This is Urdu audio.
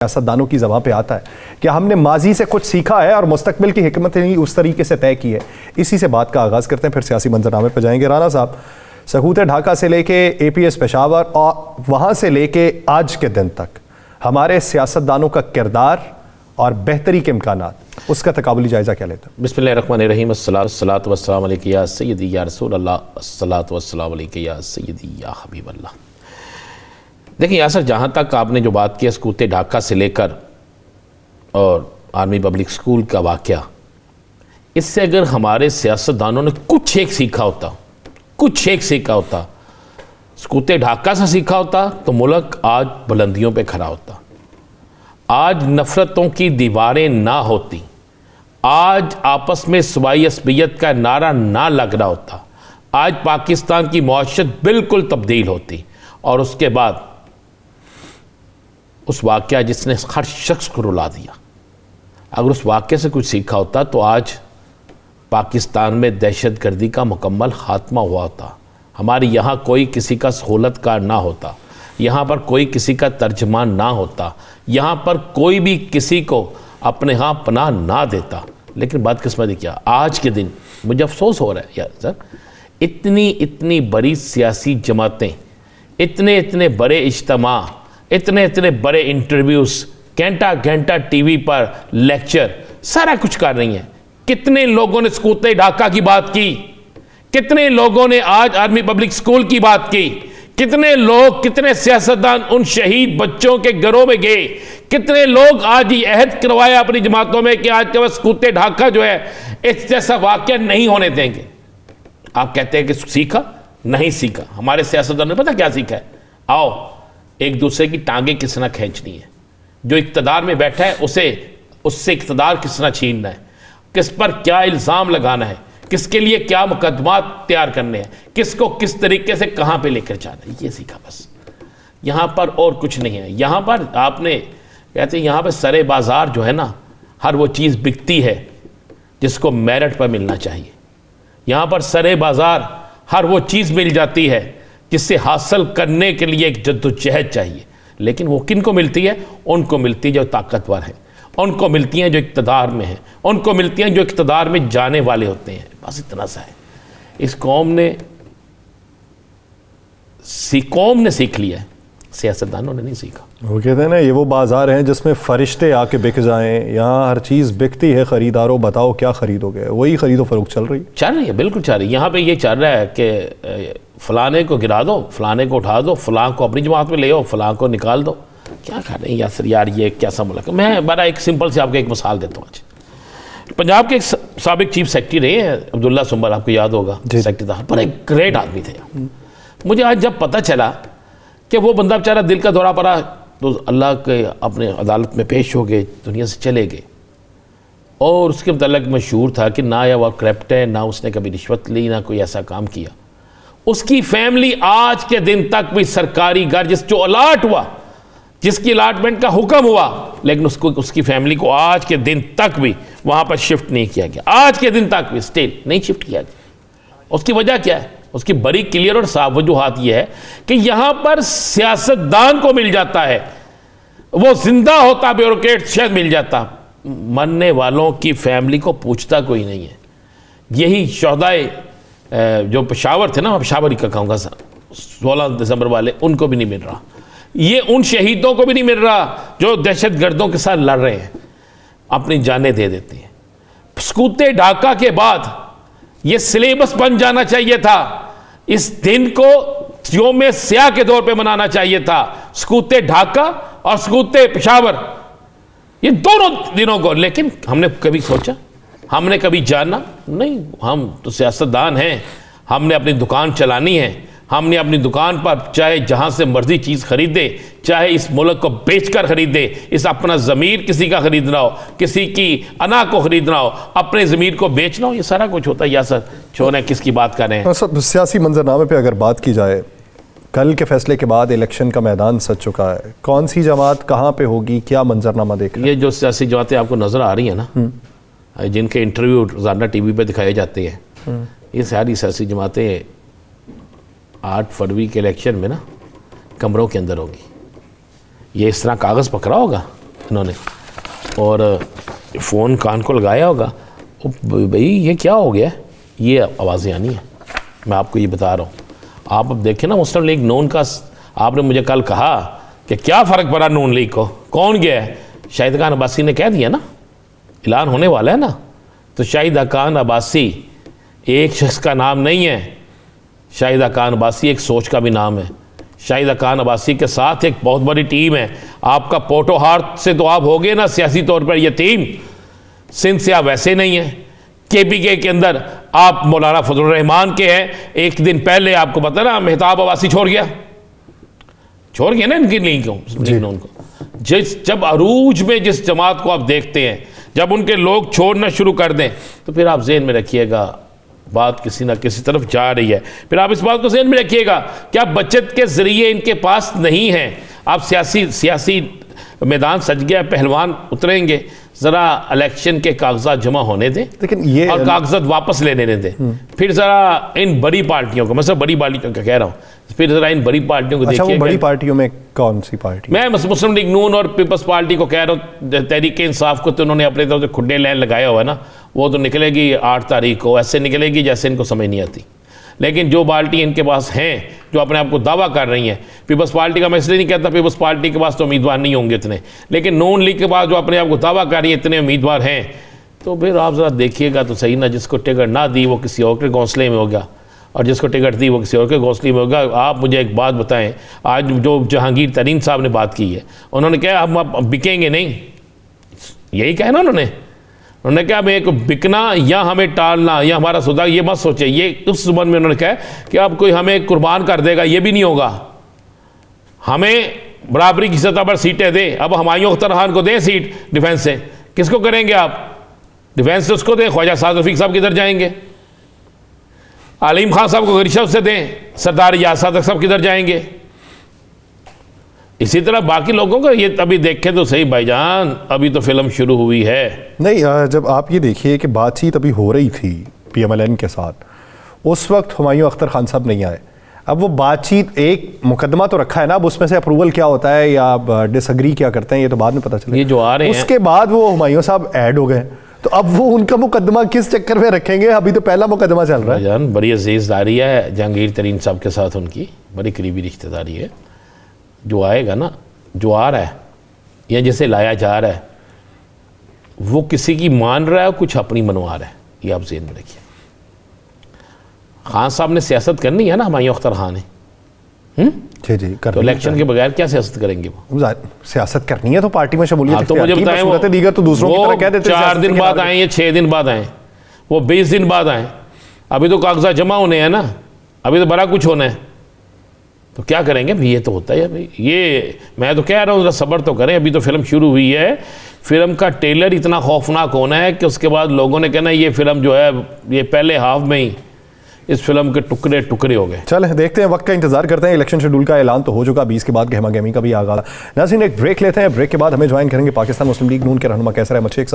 سیاستدانوں کی زبان پہ آتا ہے کہ ہم نے ماضی سے کچھ سیکھا ہے اور مستقبل کی حکمت ہی اس طریقے سے طے کی ہے. اسی سے بات کا آغاز کرتے ہیں, پھر سیاسی منظرنامے پہ جائیں گے. رانا صاحب, سکوت ڈھاکہ سے لے کے اے پی ایس پشاور اور وہاں سے لے کے آج کے دن تک ہمارے سیاستدانوں کا کردار اور بہتری کے امکانات, اس کا تقابلی جائزہ کیا لیتا ہے؟ بسم اللہ الرحمن الرحیم. الصلاۃ والسلام علیکہ یا سیدی یا رسول اللہ, الصلاۃ والسلام علیکہ یا سیدی یا حبیب اللہ. دیکھیں یاسر, جہاں تک آپ نے جو بات کی سکوت ڈھاکہ سے لے کر اور آرمی پبلک سکول کا واقعہ, اس سے اگر ہمارے سیاستدانوں نے کچھ ایک سیکھا ہوتا, سکوت ڈھاکہ سے سیکھا ہوتا, تو ملک آج بلندیوں پہ کھڑا ہوتا, آج نفرتوں کی دیواریں نہ ہوتی, آج آپس میں سوائی عصبیت کا نعرہ نہ لگ رہا ہوتا, آج پاکستان کی معاشرت بالکل تبدیل ہوتی. اور اس کے بعد اس واقعہ جس نے ہر شخص کو رلا دیا, اگر اس واقعے سے کچھ سیکھا ہوتا تو آج پاکستان میں دہشت گردی کا مکمل خاتمہ ہوا ہوتا. ہمارے یہاں کوئی کسی کا سہولت کار نہ ہوتا, یہاں پر کوئی کسی کا ترجمان نہ ہوتا, یہاں پر کوئی بھی کسی کو اپنے ہاں پناہ نہ دیتا. لیکن بدقسمتی کیا, آج کے دن مجھے افسوس ہو رہا ہے یار سر, اتنی بڑی سیاسی جماعتیں, اتنے بڑے اجتماع, اتنے بڑے انٹرویوز, گھنٹہ ٹی وی پر لیکچر, سارا کچھ کر رہی ہیں. کتنے لوگوں نے سکوت ڈھاکہ کی بات کی, کتنے لوگوں نے آج آرمی پبلک سکول کی بات کی, کتنے لوگ, کتنے سیاستدان ان شہید بچوں کے گھروں میں گئے, کتنے لوگ آج یہ عہد کروایا اپنی جماعتوں میں کہ آج کے بعد سکوت ڈھاکہ جو ہے اس جیسا واقعہ نہیں ہونے دیں گے. آپ کہتے ہیں کہ سیکھا, نہیں سیکھا. ہمارے سیاستدانوں نے پتہ کیا سیکھا ہے؟ آؤ ایک دوسرے کی ٹانگیں کس طرح کھینچنی ہے, جو اقتدار میں بیٹھا ہے اس سے اقتدار کس طرح چھیننا ہے, کس پر کیا الزام لگانا ہے, کس کے لیے کیا مقدمات تیار کرنے ہیں, کس کو کس طریقے سے کہاں پہ لے کر جانا ہے. یہ سیکھا بس. یہاں پر اور کچھ نہیں ہے. یہاں پر آپ نے کہتے ہیں یہاں پہ سرے بازار جو ہے نا, ہر وہ چیز بکتی ہے جس کو میرٹ پر ملنا چاہیے. یہاں پر سرے بازار ہر وہ چیز مل جاتی ہے جس سے حاصل کرنے کے لیے ایک جدوجہد چاہیے. لیکن وہ کن کو ملتی ہے؟ ان کو ملتی ہے جو طاقتور ہیں, ان کو ملتی ہیں جو اقتدار میں ہیں, ان کو ملتی ہیں جو اقتدار میں جانے والے ہوتے ہیں. بس اتنا سا ہے. اس قوم نے سیکھ لیا ہے, سیاستدانوں نے نہیں سیکھا. وہ کہتے ہیں نا, یہ وہ بازار ہیں جس میں فرشتے آ کے بک جائیں, یہاں ہر چیز بکتی ہے, خریداروں بتاؤ کیا خریدو گے. وہی خرید و فروخت چل رہی ہے, بالکل چل رہی ہے. یہاں پہ یہ چل رہا ہے کہ فلانے کو گرا دو, فلانے کو اٹھا دو, فلاں کو اپنی جماعت میں لے آؤ, فلاں کو نکال دو. کیا کر رہے ہیں یاسر یار, یہ کیسا ملک ہے. میں بڑا ایک سمپل سے آپ کو ایک مثال دیتا ہوں. آج پنجاب کے ایک سابق چیف سیکرٹری رہے ہیں عبداللہ سنبل, آپ کو یاد ہوگا, سیکرٹری تھا, بڑے گریٹ آدمی تھے. مجھے آج جب پتہ چلا کہ وہ بندہ بیچارہ دل کا دورہ پڑا, تو اللہ کے اپنے عدالت میں پیش ہو گئے, دنیا سے چلے گئے. اور اس کے متعلق مشہور تھا کہ نہ یا وہ کرپٹ ہے, نہ اس نے کبھی رشوت لی, نہ کوئی ایسا کام کیا. اس کی فیملی آج کے دن تک بھی سرکاری گھر جو الاٹ ہوا, جس کی الاٹمنٹ کا حکم ہوا, لیکن اس کی فیملی کو آج کے دن تک بھی وہاں پر شفٹ نہیں کیا گیا. آج کے دن تک بھی اسٹیل نہیں شفٹ کیا گیا. اس کی وجہ کیا ہے؟ اس کی بڑی کلیئر اور صاف وجوہات یہ ہے کہ یہاں پر سیاستدان کو مل جاتا ہے, وہ زندہ ہوتا بیوروکریٹ شاید مل جاتا, مرنے والوں کی فیملی کو پوچھتا کوئی نہیں ہے. یہی شہدائے جو پشاور تھے نا, پشاور ہی کا کہوں گا, 16 دسمبر والے, ان کو بھی نہیں مل رہا. یہ ان شہیدوں کو بھی نہیں مل رہا جو دہشت گردوں کے ساتھ لڑ رہے ہیں, اپنی جانیں دے دیتے ہیں. سکوت ڈھاکہ کے بعد یہ سلیبس بن جانا چاہیے تھا. اس دن کو یوم سیاہ کے طور پہ منانا چاہیے تھا, سکوت ڈھاکہ اور سکوت پشاور, یہ دونوں دنوں کو. لیکن ہم نے کبھی سوچا, ہم نے کبھی جانا نہیں. ہم تو سیاستدان ہیں, ہم نے اپنی دکان چلانی ہے, ہم نے اپنی دکان پر چاہے جہاں سے مرضی چیز خریدے, چاہے اس ملک کو بیچ کر خریدے, اس اپنا ضمیر کسی کا خریدنا ہو, کسی کی انا کو خریدنا ہو, اپنے ضمیر کو بیچنا ہو, یہ سارا کچھ ہوتا ہے. یاسر چھوڑیں, کس کی بات کر رہے ہیں. سیاسی منظرنامے پہ اگر بات کی جائے, کل کے فیصلے کے بعد الیکشن کا میدان سج چکا ہے. کون سی جماعت کہاں پہ ہوگی, کیا منظرنامہ دیکھ رہے ہیں؟ یہ جو سیاسی جماعتیں آپ کو نظر آ رہی ہیں نا, جن کے انٹرویو روزانہ ٹی وی پہ دکھائے جاتے ہیں, یہ ساری سیاسی جماعتیں 8 فروری کے الیکشن میں نا کمروں کے اندر ہوگی. یہ اس طرح کاغذ پکڑا ہوگا انہوں نے, اور فون کان کو لگایا ہوگا, بھئی یہ کیا ہو گیا, یہ آوازیں آنی ہیں. میں آپ کو یہ بتا رہا ہوں. آپ اب دیکھیں نا مسلم لیگ نون کا, آپ نے مجھے کل کہا کہ کیا فرق پڑا نون لیگ کو, کون گیا ہے؟ شاہد خان عباسی نے کہہ دیا نا, اعلان ہونے والا ہے نا. تو شاہد خان عباسی ایک شخص کا نام نہیں ہے, شاہد خان عباسی ایک سوچ کا بھی نام ہے. شاہد خان عباسی کے ساتھ ایک بہت بڑی ٹیم ہے. آپ کا پوٹو ہاتھ سے تو آپ ہو گئے نا سیاسی طور پر یتیم, سندھ سے آپ ویسے نہیں ہیں. کے پی کے اندر آپ مولانا فضل الرحمان کے ہیں. ایک دن پہلے آپ کو پتا نا مہتاب عباسی چھوڑ گیا نا ان کی لیگ کو. جب عروج میں جس جماعت کو آپ دیکھتے ہیں, جب ان کے لوگ چھوڑنا شروع کر دیں, تو پھر آپ ذہن میں رکھیے گا بات کسی نہ کسی طرف جا رہی ہے. پھر آپ اس بات کو ذہن میں رکھیے گا کہ آپ بچت کے ذریعے ان کے پاس نہیں ہیں. آپ سیاسی میدان سج گیا, پہلوان اتریں گے, ذرا الیکشن کے کاغذات جمع ہونے دیں لیکن یہ اور کاغذات واپس لینے دیں. پھر ذرا ان بڑی پارٹیوں کو, میں سب بڑی پارٹیوں کا کہہ رہا ہوں, پھر ذرا ان بڑی پارٹیوں کو اچھا, دیکھیے. وہ بڑی پارٹیوں میں کون سی پارٹی؟ میں مسلم لیگ نون اور پیپلز پارٹی کو کہہ رہا ہوں, تحریک انصاف کو تو انہوں نے اپنے طرف سے کھڈے لین لگایا ہوا ہے نا, وہ تو نکلے گی 8 تاریخ کو, ایسے نکلے گی جیسے ان کو سمجھ نہیں آتی. لیکن جو پارٹی ان کے پاس ہیں, جو اپنے آپ کو دعویٰ کر رہی ہیں, پیپلز پارٹی کا میں اس لیے نہیں کہتا پیپلز پارٹی کے پاس تو امیدوار نہیں ہوں گے اتنے, لیکن نون لیگ کے پاس جو اپنے آپ کو دعویٰ کر رہی ہیں اتنے امیدوار ہیں, تو پھر آپ ذرا دیکھیے گا تو صحیح نا. جس کو ٹکٹ نہ دی وہ کسی اور کے گھونسلے میں ہوگا, اور جس کو ٹکٹ دی وہ کسی اور کے گھونسلے میں ہوگا. آپ مجھے ایک بات بتائیں, آج جو جہانگیر ترین صاحب نے بات کی ہے, انہوں نے کہا ہم اب بکیں گے نہیں, یہی کہا نا انہوں نے کہا ہمیں ایک بکنا یا ہمیں ٹالنا یا ہمارا سودا, یہ مت سوچے. یہ اس زبان میں انہوں نے کہا کہ اب کوئی ہمیں قربان کر دے گا, یہ بھی نہیں ہوگا. ہمیں برابری کی سطح پر سیٹیں دیں. اب ہمایوں اختر خان کو دیں سیٹ ڈیفینس سے, کس کو کریں گے آپ ڈیفینس سے؟ اس کو دیں. خواجہ سعد رفیق صاحب کدھر جائیں گے؟ علیم خان صاحب کو گریشف سے دیں. سردار یاسر صادق صاحب کدھر جائیں گے؟ اسی طرح باقی لوگوں کا یہ ابھی دیکھیں تو صحیح بھائی جان, ابھی تو فلم شروع ہوئی ہے. نہیں, جب آپ یہ دیکھیے کہ بات چیت ابھی ہو رہی تھی پی ایم ایل این کے ساتھ, اس وقت ہمایوں اختر خان صاحب نہیں آئے. اب وہ بات چیت, ایک مقدمہ تو رکھا ہے نا, اب اس میں سے اپروول کیا ہوتا ہے یا آپ ڈس ایگری کیا کرتے ہیں یہ تو بعد میں پتہ چلے. یہ جو آ رہے ہیں اس کے بعد وہ ہمایوں صاحب ایڈ ہو گئے, تو اب وہ ان کا مقدمہ کس چکر میں رکھیں گے؟ ابھی تو پہلا مقدمہ چل رہا ہے. جان بڑی عزیز داری ہے جہانگیر ترین صاحب کے ساتھ, ان کی بڑی قریبی رشتہ داری ہے. جو آئے گا نا, جو آ رہا ہے یا جسے لایا جا رہا ہے, وہ کسی کی مان رہا ہے, کچھ اپنی منوا رہا ہے. یہ آپ ذہن میں رکھیے. خان صاحب نے سیاست کرنی ہے نا, ہمایوں اختر خان ہے, جی تو الیکشن کے بغیر کیا سیاست کریں گے؟ وہ سیاست کرنی ہے تو پارٹی میں شمولیت تو مجھے بتائیں, وہ دیگر تو دوسروں کی طرح کہہ دیتے 4 دن بعد آئیں یا 6 دن بعد آئیں, وہ 20 دن بعد آئیں, ابھی تو کاغذات جمع ہونے ہیں نا, ابھی تو بڑا کچھ ہونا ہے. تو کیا کریں گے؟ یہ تو ہوتا ہے بھائی. یہ میں تو کہہ رہا ہوں ذرا صبر تو کریں, ابھی تو فلم شروع ہوئی ہے. فلم کا ٹریلر اتنا خوفناک ہونا ہے کہ اس کے بعد لوگوں نے کہنا یہ فلم جو ہے یہ پہلے ہاف میں ہی اس فلم کے ٹکڑے ٹکڑے ہو گئے. چلیں دیکھتے ہیں, وقت کا انتظار کرتے ہیں. الیکشن شیڈول کا اعلان تو ہو چکا, 20 کے بعد گہما گہمی کا بھی آغاز. ناظرین ایک بریک لیتے ہیں, بریک کے بعد ہمیں جوائن کریں گے پاکستان مسلم لیگ نون کے رہنما کیسر احمد شیخ.